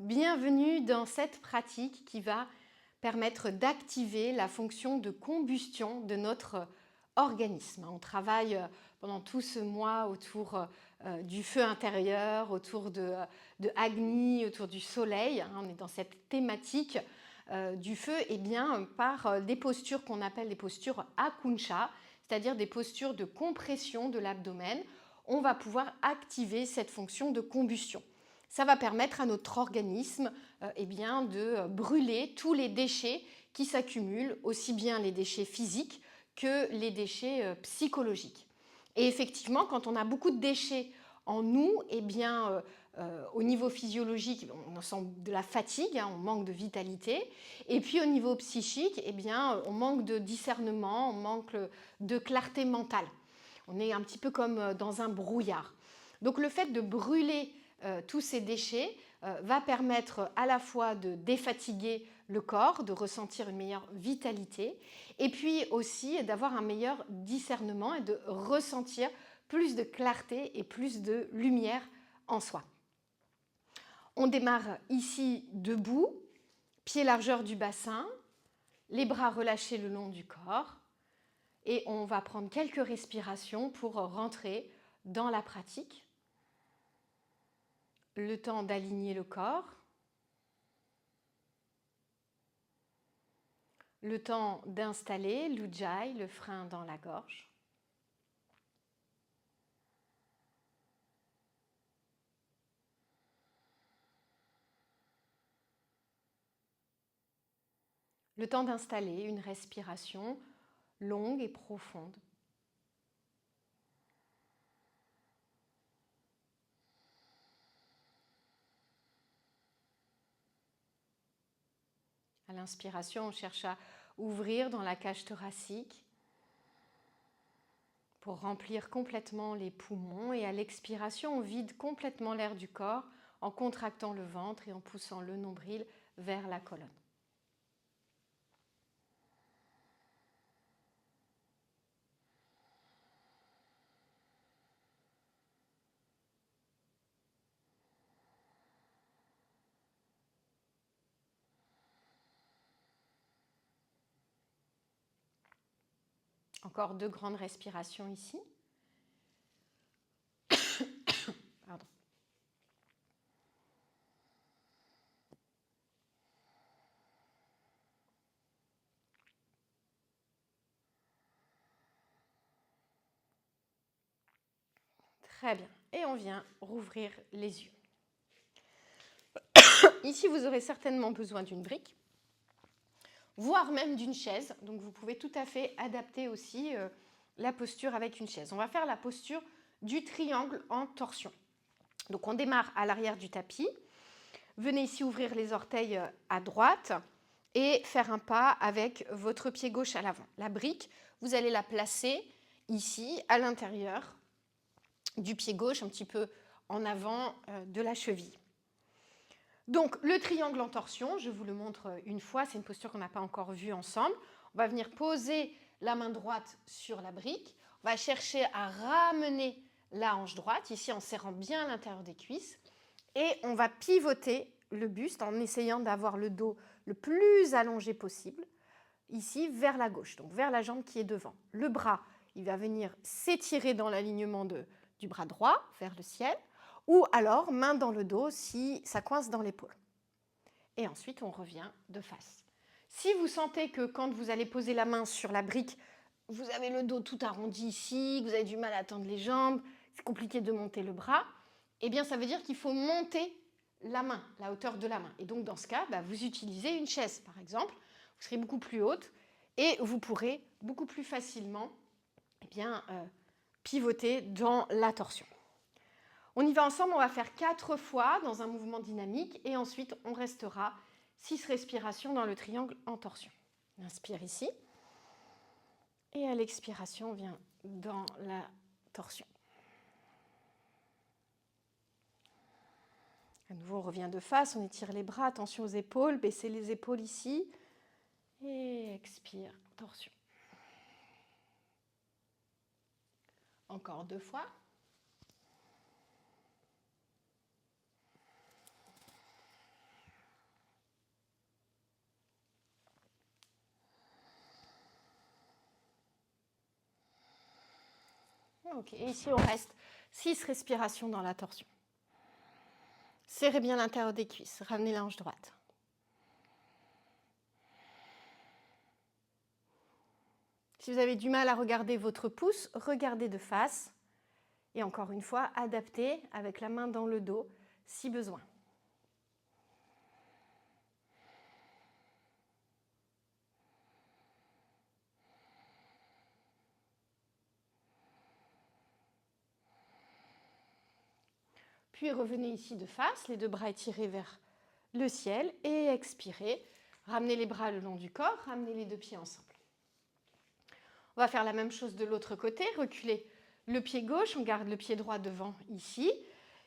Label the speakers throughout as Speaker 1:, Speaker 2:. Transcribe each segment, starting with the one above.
Speaker 1: Bienvenue dans cette pratique qui va permettre d'activer la fonction de combustion de notre organisme. On travaille pendant tout ce mois autour du feu intérieur, autour de Agni, autour du soleil. On est dans cette thématique du feu par des postures qu'on appelle des postures Akuncha, c'est-à-dire des postures de compression de l'abdomen. On va pouvoir activer cette fonction de combustion. Ça va permettre à notre organisme de brûler tous les déchets qui s'accumulent, aussi bien les déchets physiques que les déchets psychologiques. Et effectivement, quand on a beaucoup de déchets en nous, au niveau physiologique, on sent de la fatigue, on manque de vitalité. Et puis au niveau psychique, on manque de discernement, on manque de clarté mentale. On est un petit peu comme dans un brouillard. Donc le fait de brûler tous ces déchets va permettre à la fois de défatiguer le corps, de ressentir une meilleure vitalité et puis aussi d'avoir un meilleur discernement et de ressentir plus de clarté et plus de lumière en soi. On démarre ici debout, pied largeur du bassin, les bras relâchés le long du corps et on va prendre quelques respirations pour rentrer dans la pratique. Le temps d'aligner le corps, le temps d'installer l'ujjayi, le frein dans la gorge. Le temps d'installer une respiration longue et profonde. À l'inspiration, on cherche à ouvrir dans la cage thoracique pour remplir complètement les poumons et à l'expiration, on vide complètement l'air du corps en contractant le ventre et en poussant le nombril vers la colonne. Encore 2 grandes respirations ici. Pardon. Très bien. Et on vient rouvrir les yeux. Ici, vous aurez certainement besoin d'une brique, voire même d'une chaise. Donc, vous pouvez tout à fait adapter aussi la posture avec une chaise. On va faire la posture du triangle en torsion. Donc, on démarre à l'arrière du tapis. Venez ici ouvrir les orteils à droite et faire un pas avec votre pied gauche à l'avant. La brique, vous allez la placer ici, à l'intérieur du pied gauche, un petit peu en avant de la cheville. Donc, le triangle en torsion, je vous le montre une fois, c'est une posture qu'on n'a pas encore vue ensemble. On va venir poser la main droite sur la brique. On va chercher à ramener la hanche droite, ici en serrant bien l'intérieur des cuisses. Et on va pivoter le buste en essayant d'avoir le dos le plus allongé possible, ici vers la gauche, donc vers la jambe qui est devant. Le bras, il va venir s'étirer dans l'alignement du bras droit vers le ciel, ou alors main dans le dos si ça coince dans l'épaule. Et ensuite, on revient de face. Si vous sentez que quand vous allez poser la main sur la brique, vous avez le dos tout arrondi ici, que vous avez du mal à tendre les jambes, c'est compliqué de monter le bras, eh bien ça veut dire qu'il faut monter la main, la hauteur de la main. Et donc dans ce cas, vous utilisez une chaise par exemple, vous serez beaucoup plus haute et vous pourrez beaucoup plus facilement pivoter dans la torsion. On y va ensemble, on va faire 4 fois dans un mouvement dynamique et ensuite on restera 6 respirations dans le triangle en torsion. On inspire ici et à l'expiration on vient dans la torsion. À nouveau on revient de face, on étire les bras, attention aux épaules, baissez les épaules ici et expire, torsion. Encore 2 fois. Ok, et ici on reste 6 respirations dans la torsion. Serrez bien l'intérieur des cuisses, ramenez la hanche droite. Si vous avez du mal à regarder votre pouce, regardez de face. Et encore une fois, adaptez avec la main dans le dos si besoin. Puis revenez ici de face, les deux bras étirés vers le ciel et expirez. Ramenez les bras le long du corps, ramenez les deux pieds ensemble. On va faire la même chose de l'autre côté, reculez le pied gauche, on garde le pied droit devant ici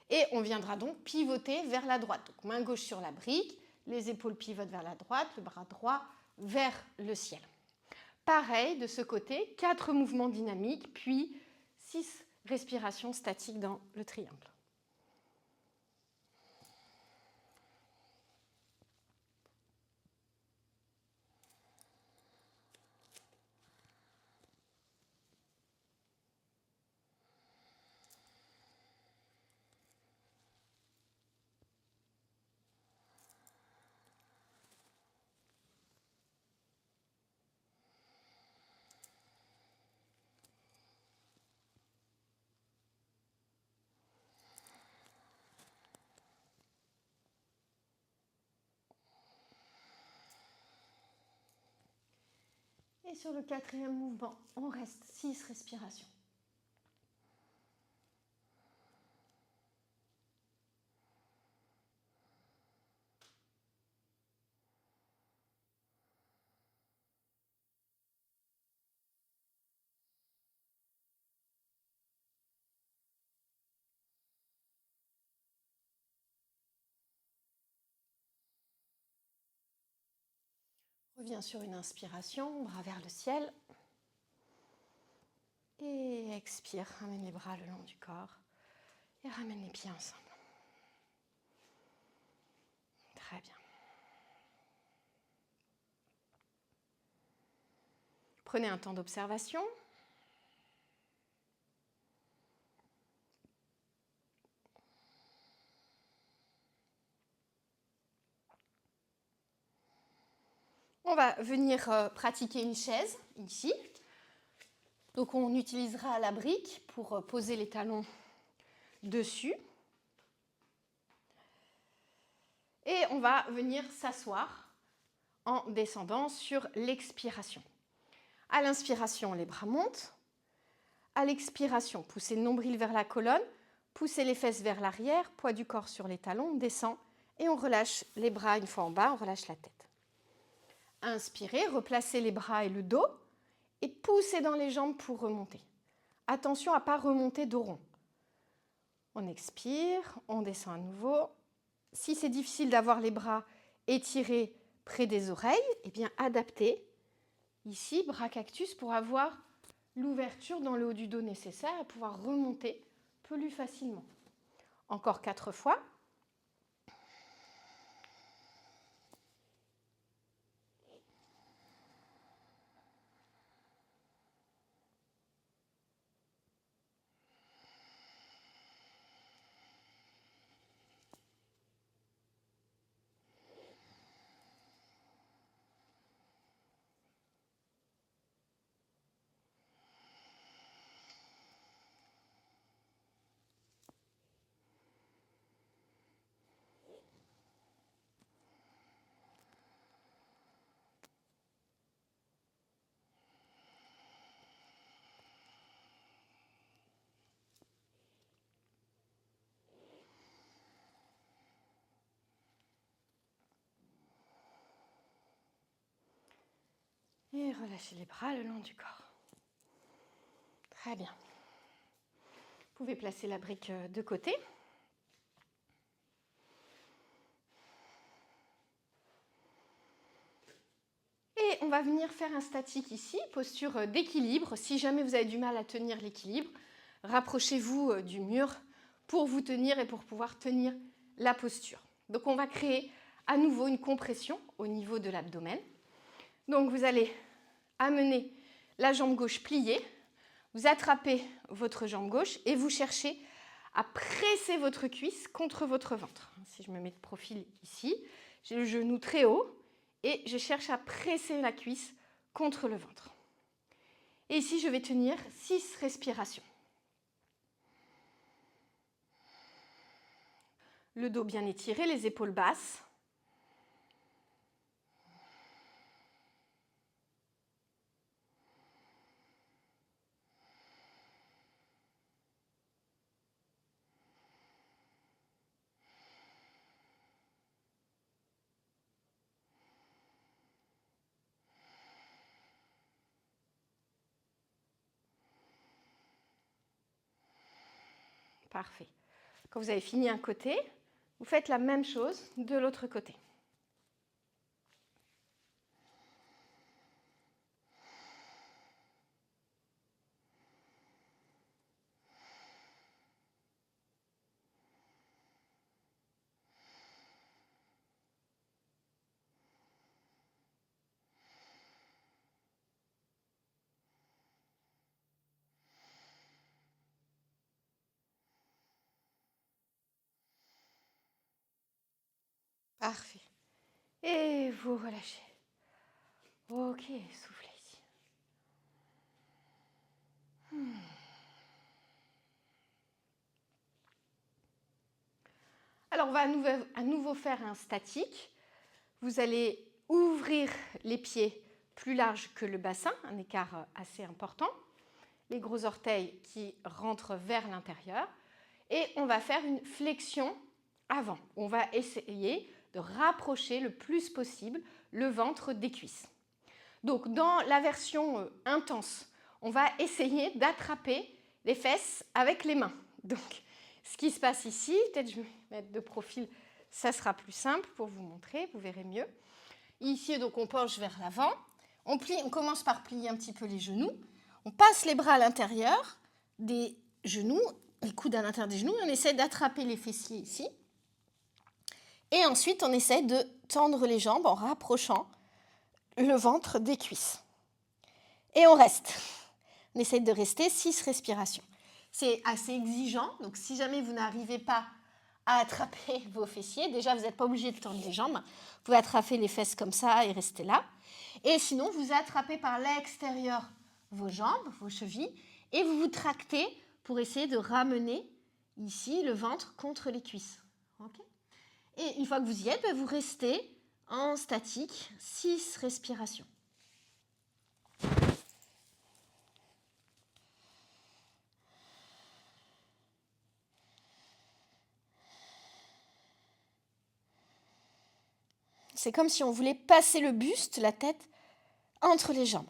Speaker 1: et on viendra donc pivoter vers la droite. Donc main gauche sur la brique, les épaules pivotent vers la droite, le bras droit vers le ciel. Pareil de ce côté, 4 mouvements dynamiques, puis 6 respirations statiques dans le triangle. Et sur le 4e mouvement, on reste 6 respirations. Reviens sur une inspiration, bras vers le ciel. Et expire, ramène les bras le long du corps et ramène les pieds ensemble. Très bien. Prenez un temps d'observation. On va venir pratiquer une chaise ici. Donc on utilisera la brique pour poser les talons dessus. Et on va venir s'asseoir en descendant sur l'expiration. À l'inspiration, les bras montent. À l'expiration, poussez le nombril vers la colonne, poussez les fesses vers l'arrière, poids du corps sur les talons, on descend et on relâche les bras une fois en bas, on relâche la tête. Inspirez, replacez les bras et le dos et poussez dans les jambes pour remonter. Attention à ne pas remonter dos rond. On expire, on descend à nouveau. Si c'est difficile d'avoir les bras étirés près des oreilles, eh bien adaptez. Ici, bras cactus pour avoir l'ouverture dans le haut du dos nécessaire à pouvoir remonter plus facilement. Encore 4 fois. Et relâchez les bras le long du corps. Très bien. Vous pouvez placer la brique de côté. Et on va venir faire un statique ici, posture d'équilibre. Si jamais vous avez du mal à tenir l'équilibre, rapprochez-vous du mur pour vous tenir et pour pouvoir tenir la posture. Donc on va créer à nouveau une compression au niveau de l'abdomen. Donc vous allez amener la jambe gauche pliée, Vous attrapez votre jambe gauche et vous cherchez à presser votre cuisse contre votre ventre. Si je me mets de profil ici, j'ai le genou très haut et je cherche à presser la cuisse contre le ventre. Et ici, je vais tenir 6 respirations. Le dos bien étiré, les épaules basses. Parfait. Quand vous avez fini un côté, vous faites la même chose de l'autre côté. Parfait. Et vous relâchez. Ok, soufflez ici. Alors, on va à nouveau faire un statique. Vous allez ouvrir les pieds plus larges que le bassin, un écart assez important. Les gros orteils qui rentrent vers l'intérieur. Et on va faire une flexion avant. On va essayer de rapprocher le plus possible le ventre des cuisses. Donc, dans la version intense, on va essayer d'attraper les fesses avec les mains. Donc, ce qui se passe ici, peut-être je vais me mettre de profil, ça sera plus simple pour vous montrer, vous verrez mieux. Ici, donc, on penche vers l'avant. On commence par plier un petit peu les genoux. On passe les bras à l'intérieur des genoux, les coudes à l'intérieur des genoux, et on essaie d'attraper les fessiers ici. Et ensuite, on essaie de tendre les jambes en rapprochant le ventre des cuisses. Et on reste. On essaie de rester 6 respirations. C'est assez exigeant, donc si jamais vous n'arrivez pas à attraper vos fessiers, déjà vous n'êtes pas obligé de tendre les jambes, vous pouvez attraper les fesses comme ça et rester là. Et sinon, vous attrapez par l'extérieur vos jambes, vos chevilles, et vous vous tractez pour essayer de ramener ici le ventre contre les cuisses. Okay. Et une fois que vous y êtes, vous restez en statique, 6 respirations. C'est comme si on voulait passer le buste, la tête, entre les jambes.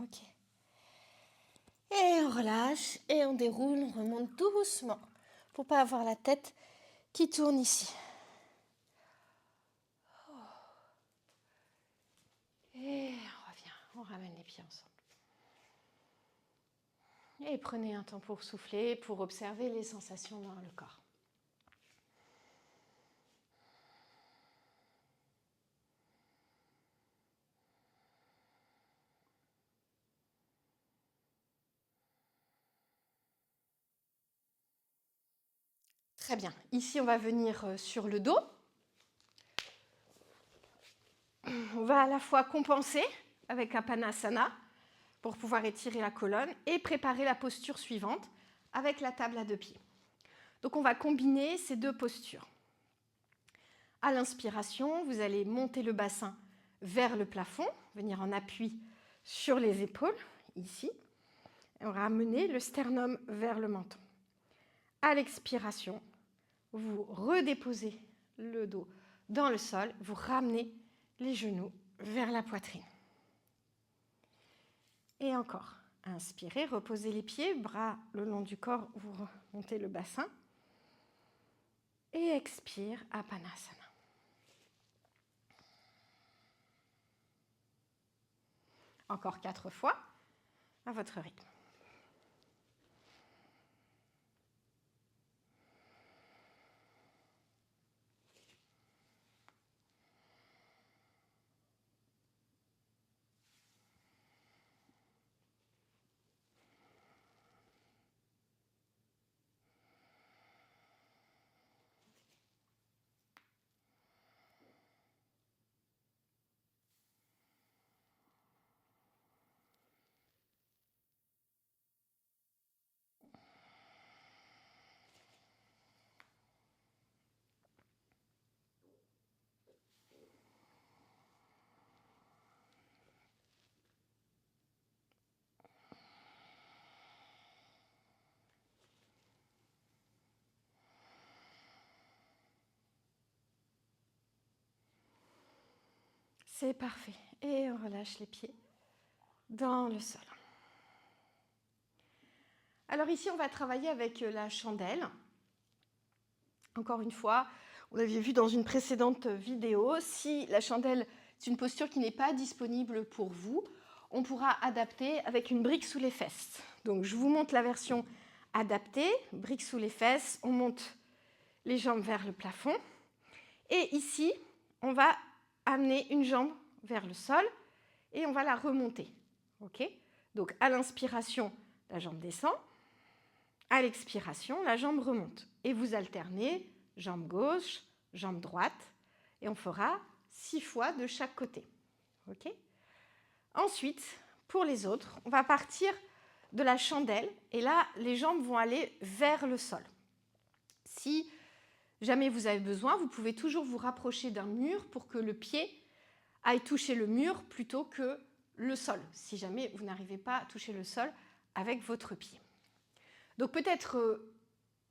Speaker 1: Ok. Et on relâche et on déroule, on remonte doucement pour ne pas avoir la tête qui tourne ici. Et on revient, on ramène les pieds ensemble. Et prenez un temps pour souffler, pour observer les sensations dans le corps. Très bien. Ici, on va venir sur le dos. On va à la fois compenser avec un Panasana pour pouvoir étirer la colonne et préparer la posture suivante avec la table à 2 pieds. Donc, on va combiner ces 2 postures. À l'inspiration, vous allez monter le bassin vers le plafond, venir en appui sur les épaules, ici. Et on va ramener le sternum vers le menton. À l'expiration, vous redéposez le dos dans le sol, vous ramenez les genoux vers la poitrine. Et encore, inspirez, reposez les pieds, bras le long du corps, vous remontez le bassin. Et expire, Apanasana. Encore 4 fois. à votre rythme. C'est parfait. Et on relâche les pieds dans le sol. Alors ici, on va travailler avec la chandelle. Encore une fois, on l'avait vu dans une précédente vidéo, si la chandelle, c'est une posture qui n'est pas disponible pour vous, on pourra adapter avec une brique sous les fesses. Donc je vous montre la version adaptée, brique sous les fesses, on monte les jambes vers le plafond. Et ici, on va amener une jambe vers le sol et on va la remonter. Okay ? Donc à l'inspiration, la jambe descend. À l'expiration, la jambe remonte. Et vous alternez jambe gauche, jambe droite. Et on fera 6 fois de chaque côté. Okay ? Ensuite, pour les autres, on va partir de la chandelle. Et là, les jambes vont aller vers le sol. Si jamais vous avez besoin, vous pouvez toujours vous rapprocher d'un mur pour que le pied aille toucher le mur plutôt que le sol, si jamais vous n'arrivez pas à toucher le sol avec votre pied. Donc peut-être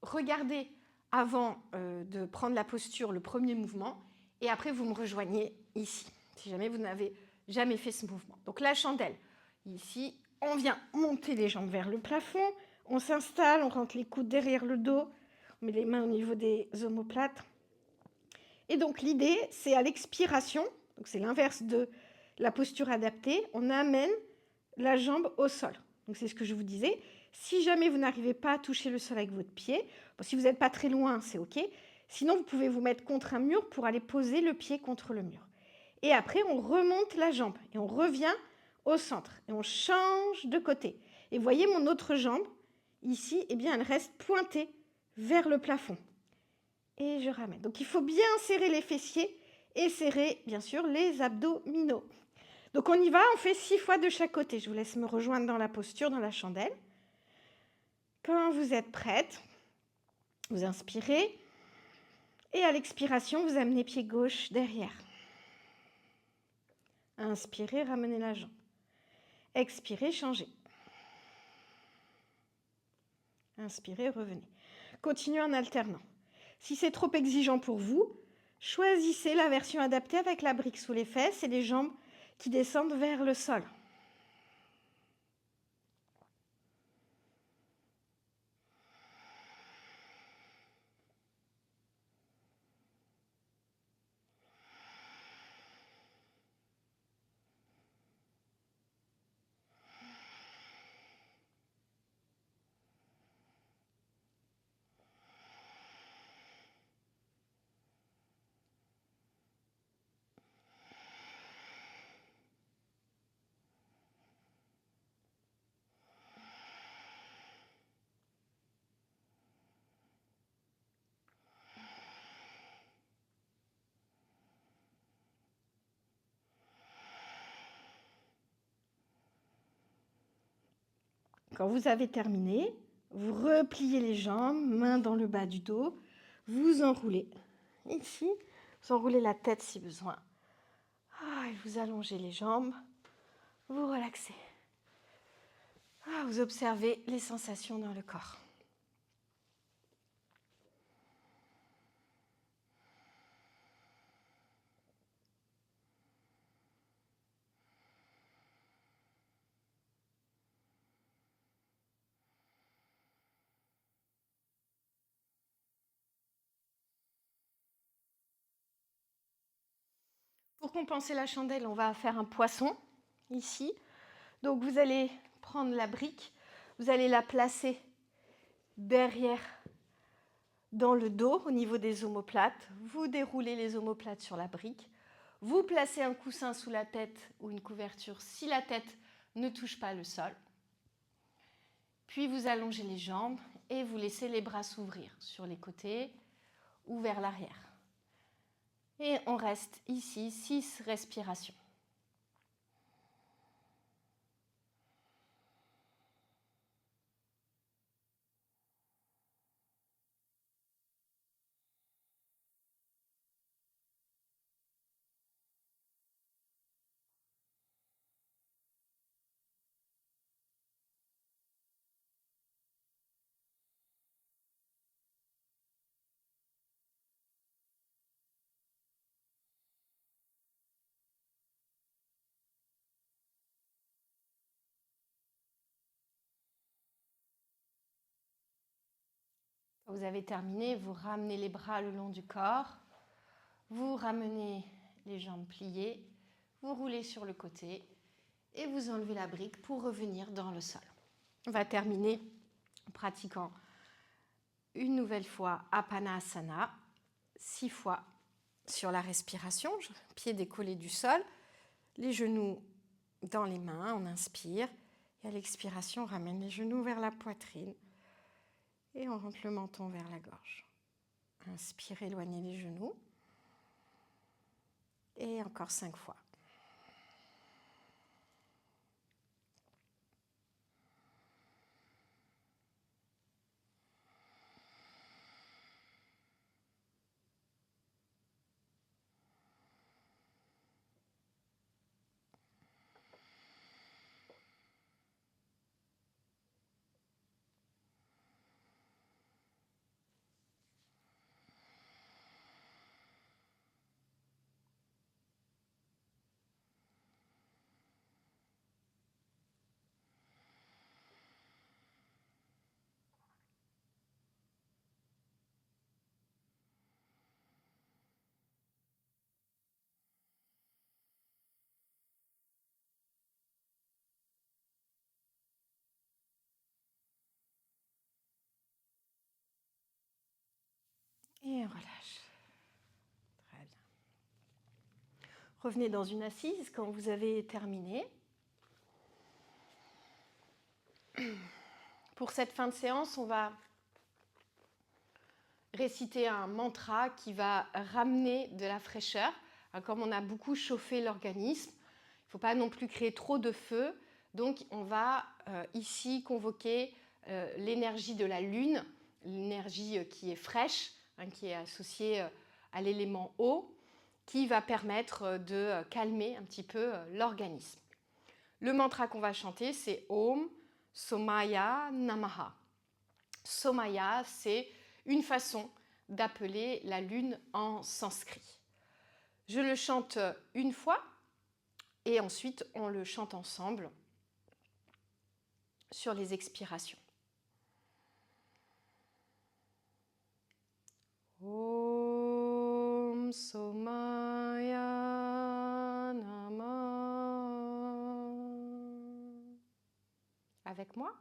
Speaker 1: regardez avant de prendre la posture le premier mouvement et après vous me rejoignez ici, si jamais vous n'avez jamais fait ce mouvement. Donc la chandelle, ici, on vient monter les jambes vers le plafond, on s'installe, on rentre les coudes derrière le dos, on met les mains au niveau des omoplates. Et donc l'idée, c'est à l'expiration, donc c'est l'inverse de la posture adaptée, on amène la jambe au sol. Donc c'est ce que je vous disais. Si jamais vous n'arrivez pas à toucher le sol avec votre pied, bon, si vous n'êtes pas très loin, c'est OK. Sinon, vous pouvez vous mettre contre un mur pour aller poser le pied contre le mur. Et après, on remonte la jambe et on revient au centre. Et on change de côté. Et vous voyez mon autre jambe, ici, eh bien, elle reste pointée vers le plafond. Et je ramène. Donc il faut bien serrer les fessiers et serrer, bien sûr, les abdominaux. Donc on y va, on fait 6 fois de chaque côté. Je vous laisse me rejoindre dans la posture, dans la chandelle. Quand vous êtes prête, vous inspirez. Et à l'expiration, vous amenez pied gauche derrière. Inspirez, ramenez la jambe. Expirez, changez. Inspirez, revenez. Continuez en alternant. Si c'est trop exigeant pour vous, choisissez la version adaptée avec la brique sous les fesses et les jambes qui descendent vers le sol. Quand vous avez terminé, vous repliez les jambes, mains dans le bas du dos, vous enroulez. Ici, vous enroulez la tête si besoin. Et vous allongez les jambes, vous relaxez. Vous observez les sensations dans le corps. Pour compenser la chandelle, on va faire un poisson ici. Donc vous allez prendre la brique, vous allez la placer derrière dans le dos au niveau des omoplates. Vous déroulez les omoplates sur la brique. Vous placez un coussin sous la tête ou une couverture si la tête ne touche pas le sol. Puis vous allongez les jambes et vous laissez les bras s'ouvrir sur les côtés ou vers l'arrière. Et on reste ici 6 respirations. Quand vous avez terminé, vous ramenez les bras le long du corps, vous ramenez les jambes pliées, vous roulez sur le côté et vous enlevez la brique pour revenir dans le sol. On va terminer en pratiquant une nouvelle fois Apanasana, 6 fois sur la respiration, pieds décollés du sol, les genoux dans les mains, on inspire et à l'expiration, on ramène les genoux vers la poitrine et on rentre le menton vers la gorge. Inspire, éloignez les genoux et encore 5 fois. Et on relâche. Très bien. Revenez dans une assise quand vous avez terminé. Pour cette fin de séance, on va réciter un mantra qui va ramener de la fraîcheur. Comme on a beaucoup chauffé l'organisme, il ne faut pas non plus créer trop de feu. Donc on va ici convoquer l'énergie de la lune, l'énergie qui est fraîche, qui est associée à l'élément eau, qui va permettre de calmer un petit peu l'organisme. Le mantra qu'on va chanter, c'est Om Somaya Namaha. Somaya, c'est une façon d'appeler la lune en sanskrit. Je le chante une fois et ensuite on le chante ensemble sur les expirations. Om Somaya Namaha. Avec moi.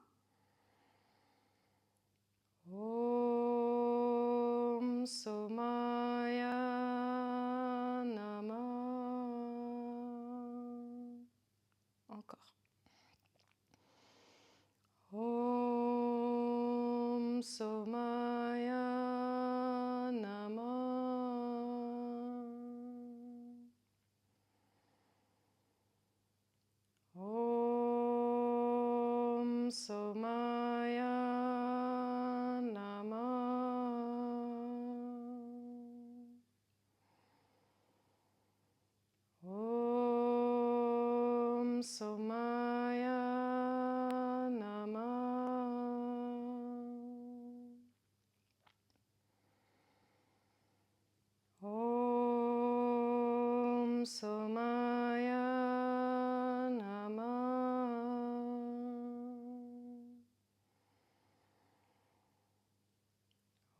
Speaker 1: Om Somaya Namaha. Encore. Om Somaya Namaha. Om Somaya Namaha. Om Somaya Namaha. Om Somaya Namaha.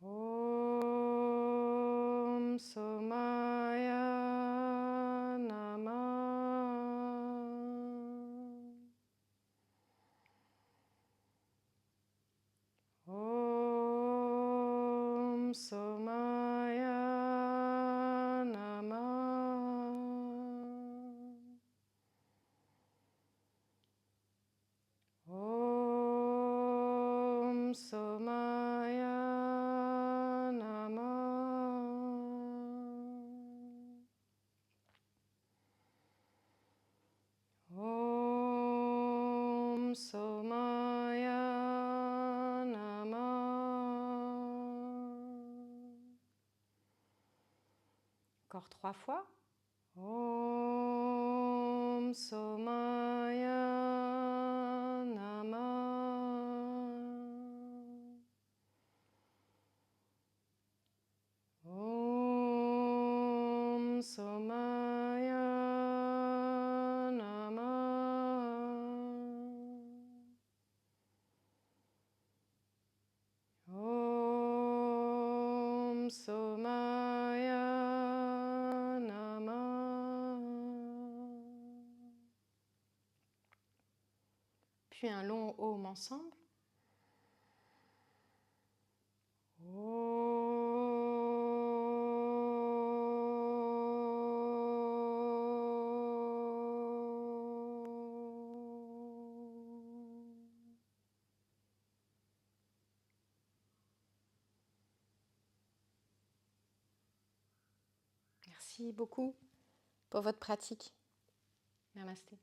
Speaker 1: Om Somaya Namaha. Somaya Namah. Om Somaya Namah. Encore 3 fois. Om Somaya Namah. Om Somaya Namah. Om Somaya Namah. Puis un long Om ensemble. Merci beaucoup pour votre pratique. Namasté.